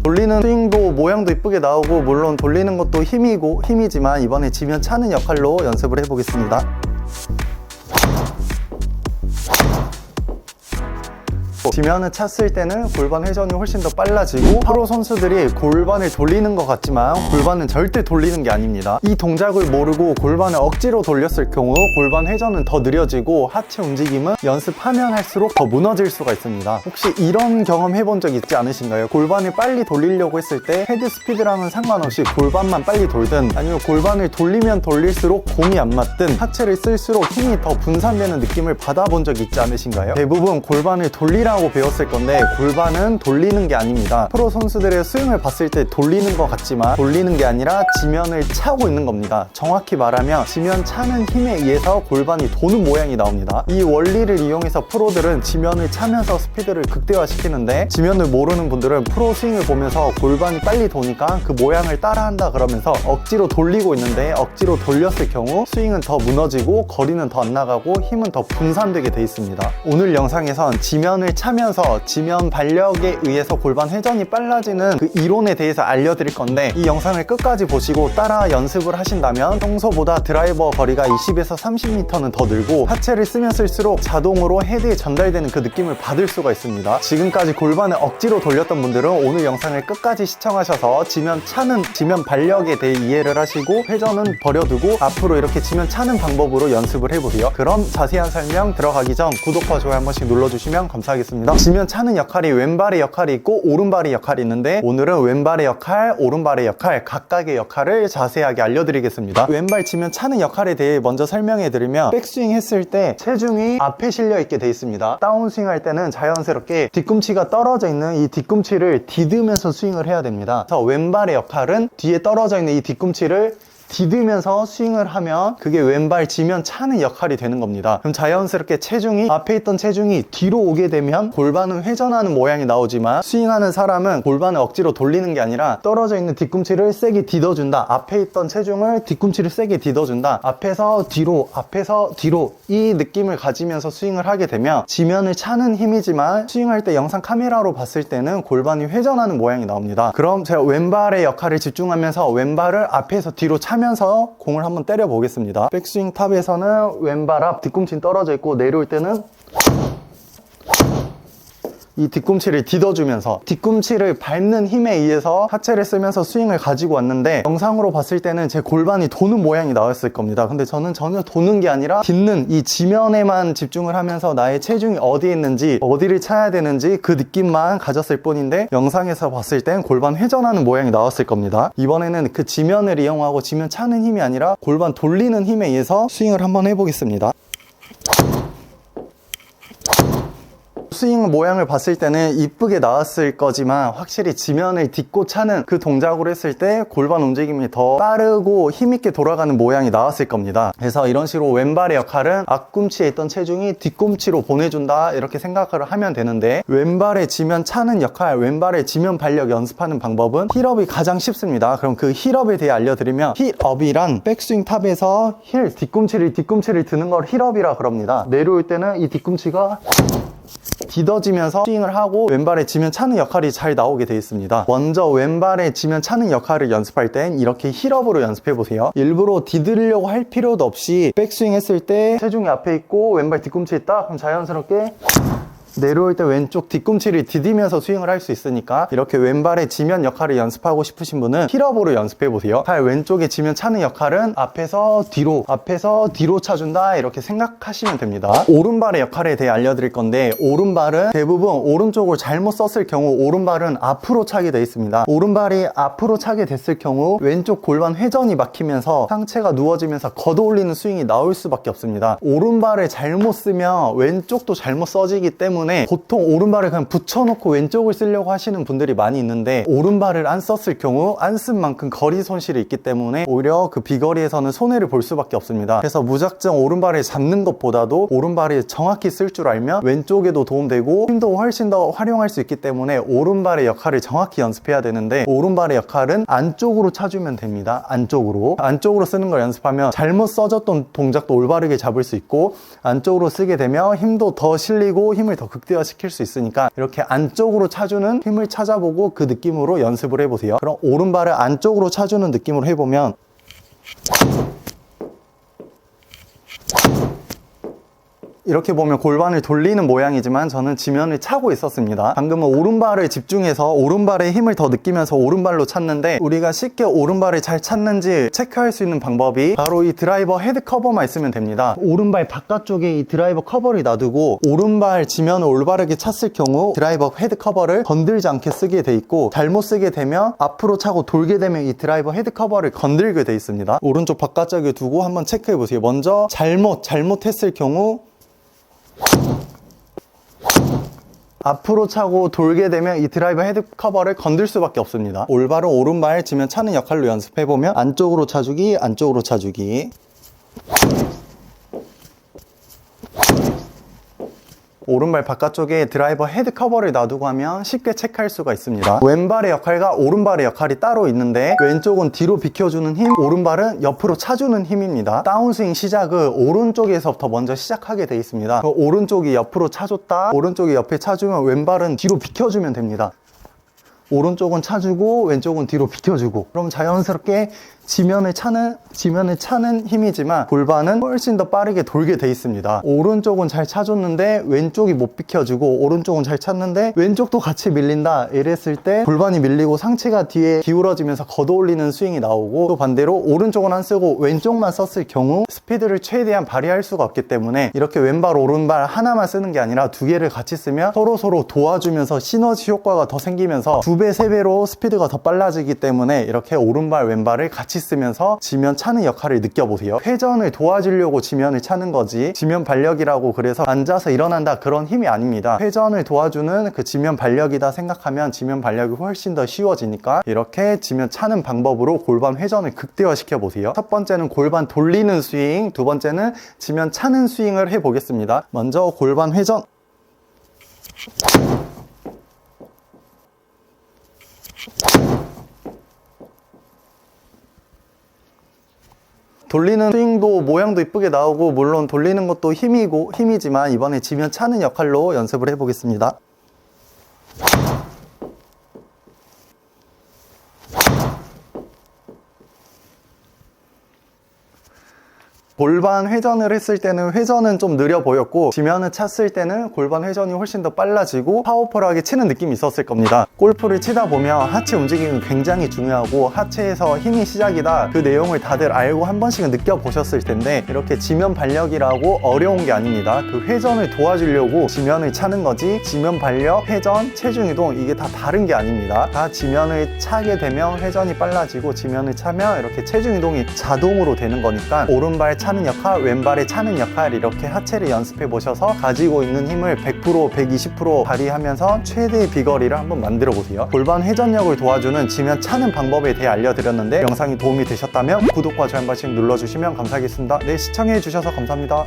돌리는 스윙도 모양도 이쁘게 나오고, 물론 돌리는 것도 힘이지만 이번에 지면 차는 역할로 연습을 해보겠습니다. 지면을 찼을 때는 골반 회전이 훨씬 더 빨라지고, 프로 선수들이 골반을 돌리는 것 같지만 골반은 절대 돌리는 게 아닙니다. 이 동작을 모르고 골반을 억지로 돌렸을 경우 골반 회전은 더 느려지고 하체 움직임은 연습하면 할수록 더 무너질 수가 있습니다. 혹시 이런 경험 해본 적 있지 않으신가요? 골반을 빨리 돌리려고 했을 때 헤드 스피드랑은 상관없이 골반만 빨리 돌든, 아니면 골반을 돌리면 돌릴수록 공이 안 맞든 하체를 쓸수록 힘이 더 분산되는 느낌을 받아본 적 있지 않으신가요? 대부분 골반을 돌리라고 배웠을 건데 골반은 돌리는 게 아닙니다. 프로 선수들의 스윙을 봤을 때 돌리는 것 같지만 돌리는 게 아니라 지면을 차고 있는 겁니다. 정확히 말하면 지면 차는 힘에 의해서 골반이 도는 모양이 나옵니다. 이 원리를 이용해서 프로들은 지면을 차면서 스피드를 극대화시키는데, 지면을 모르는 분들은 프로 스윙을 보면서 골반이 빨리 도니까 그 모양을 따라한다 그러면서 억지로 돌리고 있는데, 억지로 돌렸을 경우 스윙은 더 무너지고 거리는 더 안 나가고 힘은 더 분산되게 돼 있습니다. 오늘 영상에선 지면을 차면서 지면 발력에 의해서 골반 회전이 빨라지는 그 이론에 대해서 알려드릴 건데, 이 영상을 끝까지 보시고 따라 연습을 하신다면 평소보다 드라이버 거리가 20에서 30m는 더 늘고 하체를 쓰면 쓸수록 자동으로 헤드에 전달되는 그 느낌을 받을 수가 있습니다. 지금까지 골반을 억지로 돌렸던 분들은 오늘 영상을 끝까지 시청하셔서 지면 차는, 지면 발력에 대해 이해를 하시고 회전은 버려두고 앞으로 이렇게 지면 차는 방법으로 연습을 해보세요. 그럼 자세한 설명 들어가기 전 구독과 좋아요 한 번씩 눌러주시면 감사하겠습니다. 지면 차는 역할이 왼발의 역할이 있고 오른발의 역할이 있는데, 오늘은 왼발의 역할, 오른발의 역할, 각각의 역할을 자세하게 알려드리겠습니다. 왼발 지면 차는 역할에 대해 먼저 설명해드리면, 백스윙 했을 때 체중이 앞에 실려 있게 되어 있습니다. 다운스윙 할 때는 자연스럽게 뒤꿈치가 떨어져 있는 이 뒤꿈치를 디드면서 스윙을 해야 됩니다. 그래서 왼발의 역할은 뒤에 떨어져 있는 이 뒤꿈치를 디디면서 스윙을 하면 그게 왼발 지면 차는 역할이 되는 겁니다. 그럼 자연스럽게 체중이, 앞에 있던 체중이 뒤로 오게 되면 골반은 회전하는 모양이 나오지만, 스윙하는 사람은 골반을 억지로 돌리는 게 아니라 떨어져 있는 뒤꿈치를 세게 디뎌준다. 앞에 있던 체중을 뒤꿈치를 세게 디뎌준다. 앞에서 뒤로, 앞에서 뒤로, 이 느낌을 가지면서 스윙을 하게 되면 지면을 차는 힘이지만 스윙할 때 영상 카메라로 봤을 때는 골반이 회전하는 모양이 나옵니다. 그럼 제가 왼발의 역할을 집중하면서 왼발을 앞에서 뒤로 차면서 공을 한번 때려 보겠습니다. 백스윙 탑에서는 왼발 앞 뒤꿈치는 떨어져 있고, 내려올 때는 이 뒤꿈치를 디뎌주면서 뒤꿈치를 밟는 힘에 의해서 하체를 쓰면서 스윙을 가지고 왔는데, 영상으로 봤을 때는 제 골반이 도는 모양이 나왔을 겁니다. 근데 저는 전혀 도는 게 아니라 딛는 이 지면에만 집중을 하면서 나의 체중이 어디에 있는지, 어디를 차야 되는지 그 느낌만 가졌을 뿐인데, 영상에서 봤을 땐 골반 회전하는 모양이 나왔을 겁니다. 이번에는 그 지면을 이용하고 지면 차는 힘이 아니라 골반 돌리는 힘에 의해서 스윙을 한번 해보겠습니다. 스윙 모양을 봤을 때는 이쁘게 나왔을 거지만, 확실히 지면을 딛고 차는 그 동작으로 했을 때 골반 움직임이 더 빠르고 힘있게 돌아가는 모양이 나왔을 겁니다. 그래서 이런 식으로 왼발의 역할은 앞꿈치에 있던 체중이 뒤꿈치로 보내준다, 이렇게 생각을 하면 되는데, 왼발의 지면 차는 역할, 왼발의 지면 발력 연습하는 방법은 힐업이 가장 쉽습니다. 그럼 그 힐업에 대해 알려드리면, 힐업이란 백스윙 탑에서 뒤꿈치를 드는 걸 힐업이라 그럽니다. 내려올 때는 이 뒤꿈치가 디뎌지면서 스윙을 하고 왼발에 지면 차는 역할이 잘 나오게 되어 있습니다. 먼저 왼발에 지면 차는 역할을 연습할 땐 이렇게 힐업으로 연습해 보세요. 일부러 디디려고 할 필요도 없이 백스윙 했을 때 체중이 앞에 있고 왼발 뒤꿈치에 있다, 그럼 자연스럽게 내려올 때 왼쪽 뒤꿈치를 디디면서 스윙을 할 수 있으니까, 이렇게 왼발의 지면 역할을 연습하고 싶으신 분은 힐업으로 연습해 보세요. 팔 왼쪽에 지면 차는 역할은 앞에서 뒤로 차준다, 이렇게 생각하시면 됩니다. 오른발의 역할에 대해 알려드릴 건데, 오른발은 대부분 오른쪽을 잘못 썼을 경우 오른발은 앞으로 차게 되어 있습니다. 오른발이 앞으로 차게 됐을 경우 왼쪽 골반 회전이 막히면서 상체가 누워지면서 걷어올리는 스윙이 나올 수밖에 없습니다. 오른발을 잘못 쓰면 왼쪽도 잘못 써지기 때문에 보통 오른발을 그냥 붙여놓고 왼쪽을 쓰려고 하시는 분들이 많이 있는데, 오른발을 안 썼을 경우 안 쓴 만큼 거리 손실이 있기 때문에 오히려 그 비거리에서는 손해를 볼 수밖에 없습니다. 그래서 무작정 오른발을 잡는 것보다도 오른발을 정확히 쓸 줄 알면 왼쪽에도 도움되고 힘도 훨씬 더 활용할 수 있기 때문에 오른발의 역할을 정확히 연습해야 되는데, 오른발의 역할은 안쪽으로 차주면 됩니다. 안쪽으로 쓰는 걸 연습하면 잘못 써졌던 동작도 올바르게 잡을 수 있고, 안쪽으로 쓰게 되면 힘도 더 실리고 힘을 더 극대화시킬 수 있으니까 이렇게 안쪽으로 차주는 힘을 찾아보고 그 느낌으로 연습을 해보세요. 그럼 오른발을 안쪽으로 차주는 느낌으로 해보면 이렇게 보면 골반을 돌리는 모양이지만 저는 지면을 차고 있었습니다. 방금은 오른발을 집중해서 오른발에 힘을 더 느끼면서 오른발로 찼는데 우리가 쉽게 오른발을 잘 찼는지 체크할 수 있는 방법이 바로 이 드라이버 헤드 커버만 있으면 됩니다. 오른발 바깥쪽에 이 드라이버 커버를 놔두고 오른발 지면을 올바르게 찼을 경우 드라이버 헤드 커버를 건들지 않게 쓰게 돼 있고 잘못 쓰게 되면 앞으로 차고 돌게 되면 이 드라이버 헤드 커버를 건들게 돼 있습니다. 오른쪽 바깥쪽에 두고 한번 체크해 보세요. 먼저 잘못했을 경우 앞으로 차고 돌게 되면 이 드라이버 헤드 커버를 건들 수밖에 없습니다. 올바른 오른발 지면 차는 역할로 연습해보면 안쪽으로 차주기, 안쪽으로 차주기. 오른발 바깥쪽에 드라이버 헤드 커버를 놔두고 하면 쉽게 체크할 수가 있습니다. 왼발의 역할과 오른발의 역할이 따로 있는데 왼쪽은 뒤로 비켜주는 힘, 오른발은 옆으로 차주는 힘입니다. 다운스윙 시작은 오른쪽에서부터 먼저 시작하게 돼 있습니다. 오른쪽이 옆으로 차줬다, 오른쪽이 옆에 차주면 왼발은 뒤로 비켜주면 됩니다. 오른쪽은 차주고 왼쪽은 뒤로 비켜주고, 그럼 자연스럽게 지면을 차는 힘이지만 골반은 훨씬 더 빠르게 돌게 돼 있습니다. 오른쪽은 잘 차줬는데 왼쪽이 못 비켜주고, 오른쪽은 잘 찼는데 왼쪽도 같이 밀린다 이랬을 때 골반이 밀리고 상체가 뒤에 기울어지면서 걷어올리는 스윙이 나오고, 또 반대로 오른쪽은 안 쓰고 왼쪽만 썼을 경우 스피드를 최대한 발휘할 수가 없기 때문에 이렇게 왼발 오른발 하나만 쓰는 게 아니라 두 개를 같이 쓰면 서로 도와주면서 시너지 효과가 더 생기면서 2배, 3배로 스피드가 더 빨라지기 때문에 이렇게 오른발 왼발을 같이 쓰면서 지면 차는 역할을 느껴보세요. 회전을 도와주려고 지면을 차는 거지, 지면 발력이라고 그래서 앉아서 일어난다 그런 힘이 아닙니다. 회전을 도와주는 그 지면 발력이다 생각하면 지면 발력이 훨씬 더 쉬워지니까 이렇게 지면 차는 방법으로 골반 회전을 극대화시켜 보세요. 첫 번째는 골반 돌리는 스윙, 두 번째는 지면 차는 스윙을 해보겠습니다. 먼저 골반 회전. 돌리는 스윙도 모양도 이쁘게 나오고, 물론 돌리는 것도 힘이지만 이번에 지면 차는 역할로 연습을 해보겠습니다. 골반 회전을 했을 때는 회전은 좀 느려 보였고, 지면을 찼을 때는 골반 회전이 훨씬 더 빨라지고 파워풀하게 치는 느낌이 있었을 겁니다. 골프를 치다 보면 하체 움직임이 굉장히 중요하고 하체에서 힘이 시작이다, 그 내용을 다들 알고 한 번씩은 느껴보셨을 텐데, 이렇게 지면 발력이라고 어려운 게 아닙니다. 그 회전을 도와주려고 지면을 차는 거지, 지면 발력, 회전, 체중 이동 이게 다 다른 게 아닙니다. 다 지면을 차게 되면 회전이 빨라지고, 지면을 차면 이렇게 체중 이동이 자동으로 되는 거니까 오른발 차는 역할, 왼발에 차는 역할, 이렇게 하체를 연습해 보셔서 가지고 있는 힘을 100%, 120% 발휘하면서 최대의 비거리를 한번 만들어 보세요. 골반 회전력을 도와주는 지면 차는 방법에 대해 알려드렸는데 영상이 도움이 되셨다면 구독과 좋아요 한 번씩 눌러주시면 감사하겠습니다. 네, 시청해 주셔서 감사합니다.